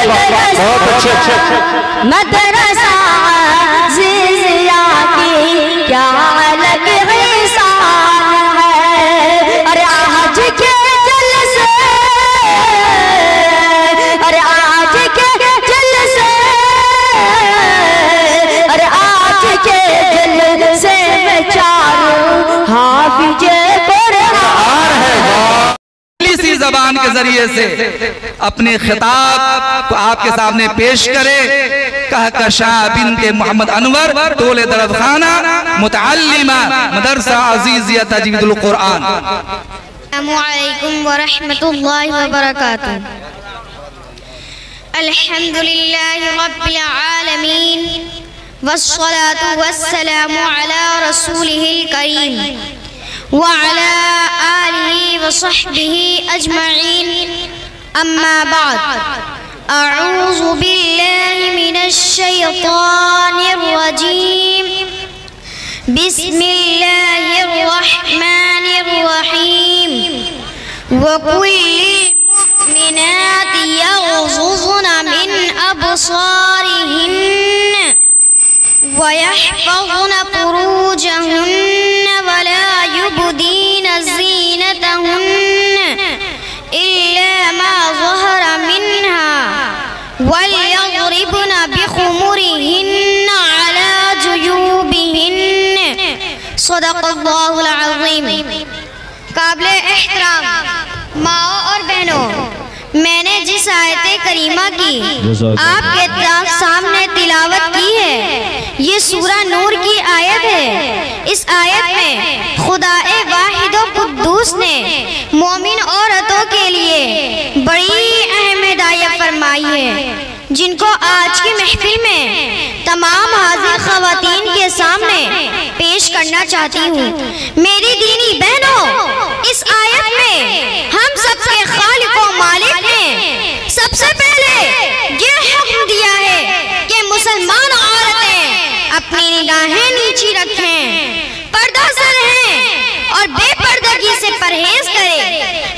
بہت اچھے مدرسہ عزیزیہ کی کیا الگ حساب ہے، ارے آج کے جلسے، ارے آج کے جلسے، ارے آج کے جلسے میں چاروں حافظ اسی زبان کے ذریعے سے اپنے خطاب کو آپ کے سامنے پیش کرے کہکشاں بنت محمد انور طول درب خانہ متعلمہ مدرسہ عزیزیہ تجوید القرآن۔ السلام علیکم ورحمۃ اللہ وبرکاتہ۔ الحمدللہ رب العالمین والصلاة والسلام علی رسولہ الکریم وعلى آلہ وصحبہ اجمعین، اما بعد، اعوذ باللہ من الشیطان الرجیم، بسم اللہ الرحمن الرحیم، وَكُلِّ الْمُؤْمِنَاتِ يَغْضُضْنَ مِنْ أَبْصَارِهِنَّ وَيَحْفَظْنَ فُرُوجَهُنَّ وَلَا يُبْدِينَ زِينَتَهُنَّ إِلَّا مَا ظَهَرَ مِنْهَا وَلْيَضْرِبْنَ بِخُمُرِهِنَّ عَلَى جُيُوبِهِنَّ صدق اللہ العظیم۔ قابل احترام ماں اور بہنوں، میں نے جس آیت کریمہ کی آپ کے سامنے تلاوت کی ہے، یہ سورہ نور کی آیت ہے۔ اس آیت میں خدا واحد و قدوس نے مومن عورتوں کے لیے بڑی اہم ہدایت فرمائی ہے، جن کو آج کی محفل میں تمام حاضر خواتین کے سامنے پیش کرنا چاہتی ہوں۔ میری دینی بہنوں، اس آیت میں ہم سب کے خالق و مالک نے سب سے پہلے یہ حکم دیا ہے کہ مسلمان عورتیں اپنی نگاہیں نیچی رکھیں، پردہ سے رہیں اور بے پردگی سے پرہیز کریں۔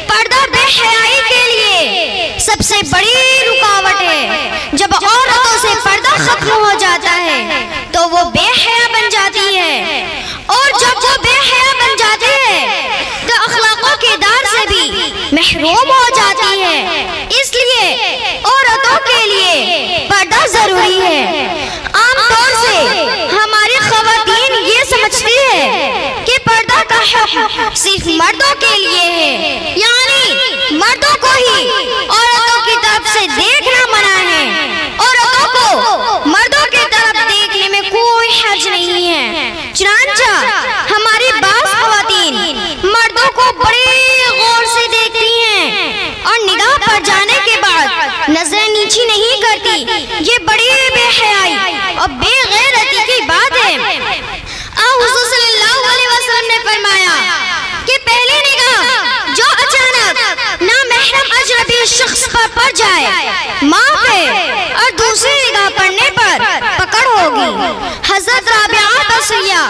پردہ بے حیائی کے لیے سب سے بڑی رکاوٹ ہے۔ جب عورتوں سے پردہ ختم ہو جاتا ہے تو وہ بے حیا بن جاتی ہے، اور جب وہ بے حیا بن جاتی ہے تو اخلاق و کردار سے بھی محروم ہو جاتی ہے۔ اس لیے عورتوں کے لیے پردہ ضروری ہے۔ عام طور سے ہماری خواتین یہ سمجھتی ہے کہ پردہ کا حق صرف مردوں کے لیے ہے، یعنی مردوں کو ہی عورتوں کی طرف سے دیکھنا منع ہے، عورتوں کو مردوں کی طرف دیکھنے میں کوئی حرج نہیں ہے۔ چنانچہ ہماری بعض خواتین مردوں کو بڑے غور سے دیکھتی ہیں اور نگاہ پر جانے کے بعد نظریں نیچی نہیں کرتی۔ یہ بڑی بے حیائی اور بے غیرتی کی بات ہے۔ حضور صلی اللہ علیہ وسلم نے فرمایا کہ پہلی نگاہ جو اچانک نامحرم اجنبی شخص پر پڑ جائے معاف ہے، اور دوسری نگاہ پڑنے پر پکڑ ہوگی۔ حضرت رابعہ بصریہ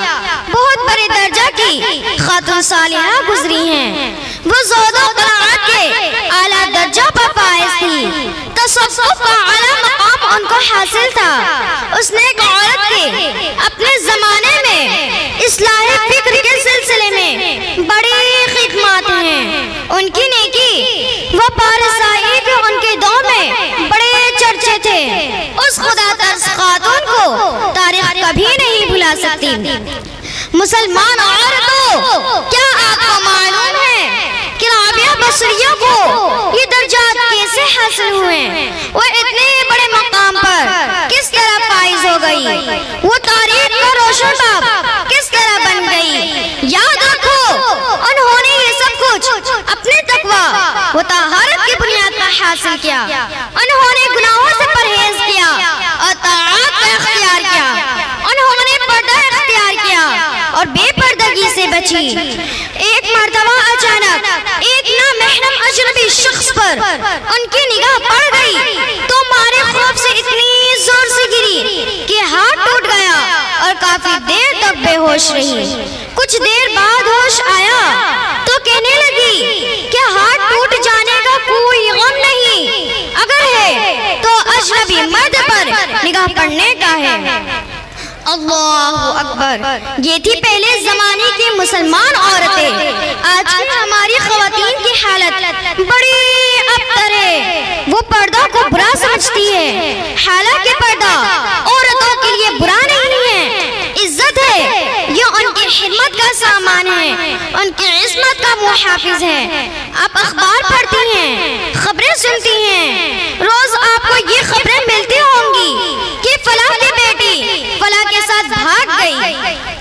بہت بڑے درجہ کی خاتون صالحہ گزری ہیں۔ وہ زہد و قناعت کے اعلیٰ درجہ پر فائز تھی، تصوف کا اعلیٰ مقام ان کو حاصل تھا۔ اس نے ایک عورت کے اپنے زمانے میں اصلاح فکر کے سلسلے میں بڑی خدمات ہیں۔ ان کی نیکی و پارسائی کے ان کے دور میں بڑے چرچے تھے۔ اس خدا ترس خاتون کو تاریخ کبھی نہیں بھلا سکتی۔ مسلمان عورتوں، کیا آپ کو معلوم ہے کہ رابعہ بصریہ کو یہ درجات کیسے حاصل ہوئے؟ وہ اتنے بڑے مقام پر کس طرح فائز ہو گئی؟ وہ تاریخ کا روشن باب کس طرح بن گئی؟ یاد رکھو، انہوں نے یہ سب کچھ اپنے تقویٰ و طہارت کی بنیاد پر حاصل کیا۔ انہوں نے گناہوں سے پرہیز کیا اور طاعات کا اختیار کیا۔ انہوں نے پردہ اختیار کیا اور بے پردگی سے بچی۔ ایک مرتبہ اچانک ایک نامحرم اجنبی شخص پر ان کی نگاہ پڑ گئی تو مارے خوف سے اتنی زور سے گری کہ ہاتھ ٹوٹ گیا اور کافی دیر تک بے ہوش رہی۔ کچھ دیر بعد ہوش آیا تو کہنے لگی کہ ہاتھ ٹوٹ جانے کا کوئی غم نہیں، اگر ہے تو اجنبی مرد پر نگاہ پڑنے کا ہے۔ اللہ اکبر۔ یہ تھی پہلے زمانے کی مسلمان عورتیں۔ آج کی ہماری خواتین کی حالت بڑی ابتر ہے۔ وہ پردہ کو برا سمجھتی ہے، حالانکہ پردہ عورتوں کے لیے برا نہیں ہے، عزت ہے۔ یہ ان کی حرمت کا سامان ہے، ان کی عصمت کا محافظ ہے۔ آپ اخبار پڑھتی ہیں، خبریں سنتی ہیں، روز آپ کو یہ خبریں ملتی ہوں گی کہ فلاں کی بیٹی فلاں کے ساتھ بھاگ گئی،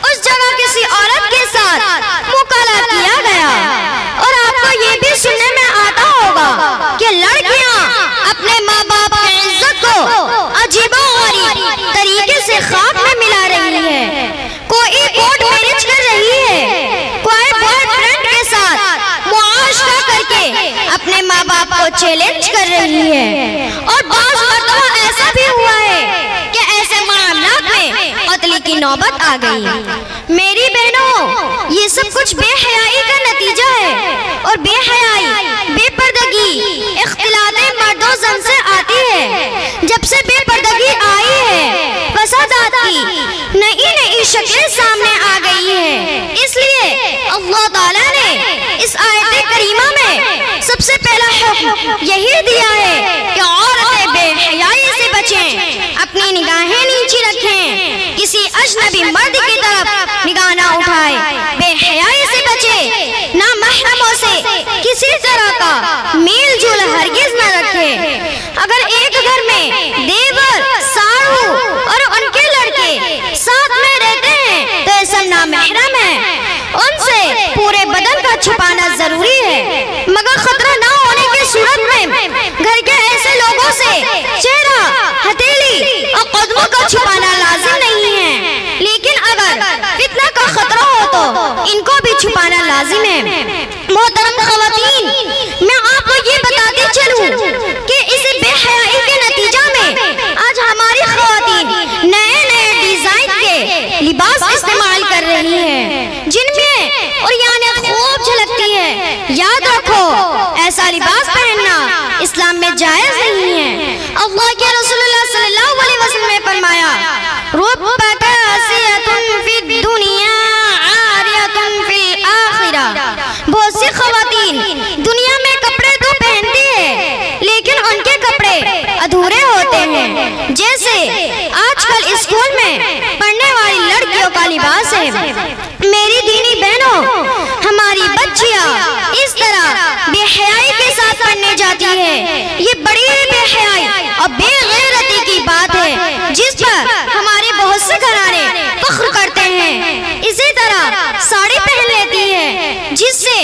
اس جگہ کسی عورت کے ساتھ مکالمہ کیا گیا۔ اور آپ کو یہ بھی سننے میں آتا ہوگا کہ لڑکیاں اپنے ماں باپ کی عزت کو عجیب و غریب طریقے سے خاک میں ملا رہی ہے۔ کوئی کورٹ میرج کر رہی ہے، کوئی بوائے فرینڈ کے ساتھ معاشرہ کر کے اپنے ماں باپ کو چیلنج کر رہی ہے۔ اور بعض مرتبہ ایسا بھی ہوا ہے کہ ایسے معاملات میں قتل کی نوبت آ گئی۔ میری بہنوں، یہ سب کچھ بے حیائی کا نتیجہ ہے، اور بے حیائی، بے پردگی اختلاط مرد و زن سے آتی ہے۔ جب سے بے پردگی آئی ہے، فسادات کی نئی شکلیں سامنے آ گئی ہے۔ اس لیے اللہ تعالیٰ نے اس آیت کریمہ میں سب سے پہلا حکم یہی دیا ہے کہ عورتیں بے حیائی سے بچیں، اپنی نگاہیں نیچی رکھیں، کسی اجنبی مرد کی طرف نگاہ نہ اٹھائے، بے حیائی سے بچے، نامحرموں سے کسی طرح کا میل جول ہرگز نہ رکھے۔ اگر ایک گھر میں دیور، ساڑو اور ان کے لڑکے ساتھ میں رہتے ہیں تو یہ سب نامحرم ہیں، ان سے پورے بدن کا چھپانا ضروری ہے، مگر خطرہ نہ ہونے کی صورت میں گھر کے ایسے لوگوں سے چہرہ، ہتھیلی اور قدموں کا چھپانا لازم نہیں ہے، لیکن اگر فتنہ کا خطرہ ہو تو ان کو بھی چھپانا لازم ہے۔ محترم خواتین، میں آپ کو یہ بتاتی چلوں کہ اس بے حیائی کے نتیجہ میں آج ہماری خواتین نئے ڈیزائن کے لباس استعمال کر رہی ہیں، جن میں عریانیت خوب جھلکتی ہے۔ یاد رکھو، ایسا لباس پہننا اسلام میں جائز نہیں ہے۔ اللہ کے رسول اللہ صلی اللہ علیہ وسلم نے فرمایا، رُبَّ كَاسِيَةٌ فِي الدُّنْيَا عَارِيَةٌ فِي الْآخِرَةِ۔ بہت سی خواتین دنیا میں کپڑے تو پہنتی ہے، لیکن ان کے کپڑے ادھورے ہوتے ہیں، جیسے آج کل اسکول میں پڑھنے والی لڑکیوں کا لباس ہے۔ میری دینی بہنوں، ہماری بچیاں اس طرح بے حیائی کے ساتھ پڑھنے جاتی ہے، یہ بڑی بے حیائی اور بے غیرتی کی بات ہے، جس پر ہمارے بہت سے گھرانے فخر کرتے ہیں۔ اسی طرح ساڑی پہن لیتی ہے، جس سے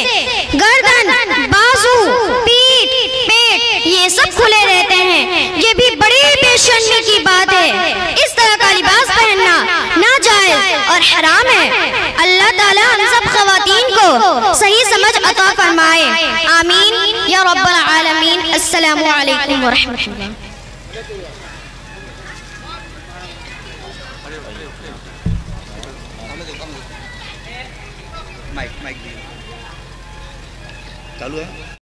گردن، بازو، پیٹھ، پیٹ یہ سب کھلے رہتے ہیں، یہ بھی بڑی بے شرمی کی بات ہے۔ اس طرح کا لباس پہننا ناجائز اور حرام ہے۔ اللہ تعالیٰ ہم سب خواتین کو صحیح سمجھ عطا فرمائے، آمین یا رب العالمین۔ السلام علیکم ورحمۃ اللہ۔ مائک چالو ہے۔